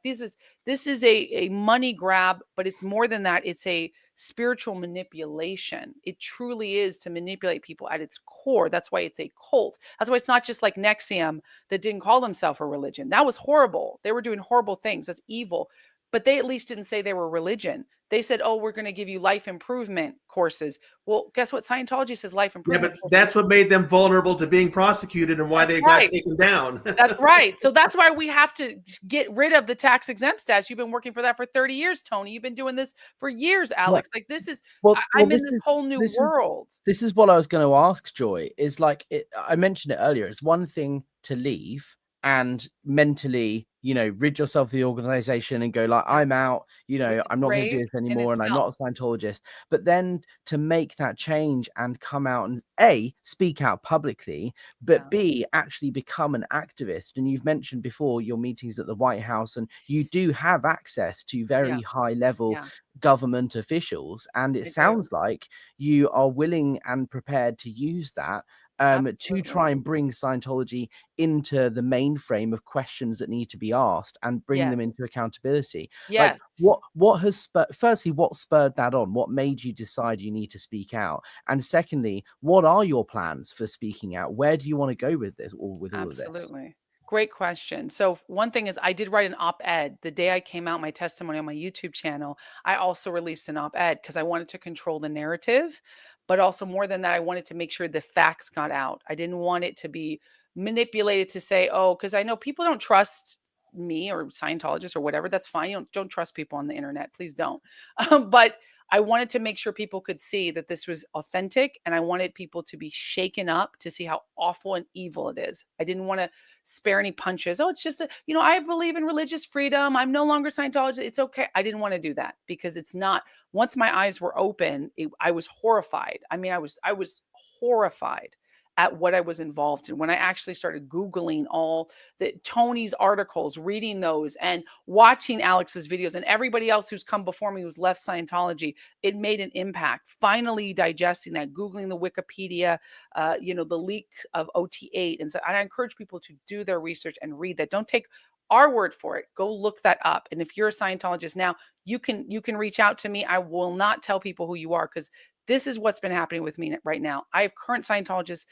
this is a money grab, but it's more than that. It's a spiritual manipulation. It truly is to manipulate people at its core. That's why it's a cult. That's why it's not just like Nexium that didn't call themselves a religion. That was horrible. They were doing horrible things. That's evil. But they at least didn't say they were religion. They said, "Oh, we're going to give you life improvement courses." Well, guess what? Scientology says life Yeah, improvement but courses. that's what made them vulnerable to being prosecuted and why That's they got right. taken down. That's right. So that's why we have to get rid of the tax exempt status. You've been working for that for 30 years, Tony. You've been doing this for years, Well, Alex. Like this is, well, I'm in this whole new this is world. this is what I was going to ask, Joy. Is like I mentioned it earlier. It's one thing to leave and mentally, rid yourself of the organization and go like, I'm out. Which is I'm not going to do brave this in anymore, and I'm not itself. a Scientologist. But then to make that change and come out and A, speak out publicly, but Yeah. B, actually become an activist. And you've mentioned before your meetings at the White House, and you do have access to very high level Yeah, government officials, and it I do. sounds like you are willing and prepared to use that to try Absolutely. and bring Scientology into the mainframe of questions that need to be asked and bring them Yes. into accountability. Like, Yes. what has firstly, what spurred that on? What made you decide you need to speak out? And secondly, what are your plans for speaking out? Where do you want to go with this, or with all of this? Absolutely. Great question. So one thing is I did write an op-ed the day I came out my testimony on my YouTube channel. I also released an op-ed because I wanted to control the narrative, but also more than that, I wanted to make sure the facts got out. I didn't want it to be manipulated to say, oh, because I know people don't trust me or Scientologists or whatever. That's fine. You don't trust people on the internet. Please don't. But I wanted to make sure people could see that this was authentic, and I wanted people to be shaken up to see how awful and evil it is. I didn't want to spare any punches. Oh, it's just, I believe in religious freedom. I'm no longer Scientologist. It's okay. I didn't want to do that because it's not. Once my eyes were open, I was horrified. I mean, I was horrified at what I was involved in when I actually started Googling all the Tony's articles, reading those and watching Alex's videos and everybody else who's come before me who's left Scientology. It made an impact. Finally digesting that, Googling the Wikipedia, the leak of OT8. And so I encourage people to do their research and read that. Don't take our word for it. Go look that up. And if you're a Scientologist now, you can reach out to me. I will not tell people who you are because this is what's been happening with me right now. I have current Scientologists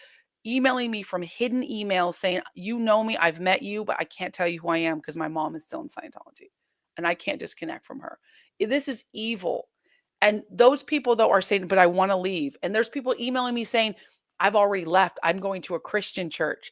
emailing me from hidden emails saying, you know me, I've met you, but I can't tell you who I am because my mom is still in Scientology and I can't disconnect from her. This is evil. And those people, though, are saying, but I want to leave. And there's people emailing me saying, I've already left. I'm going to a Christian church.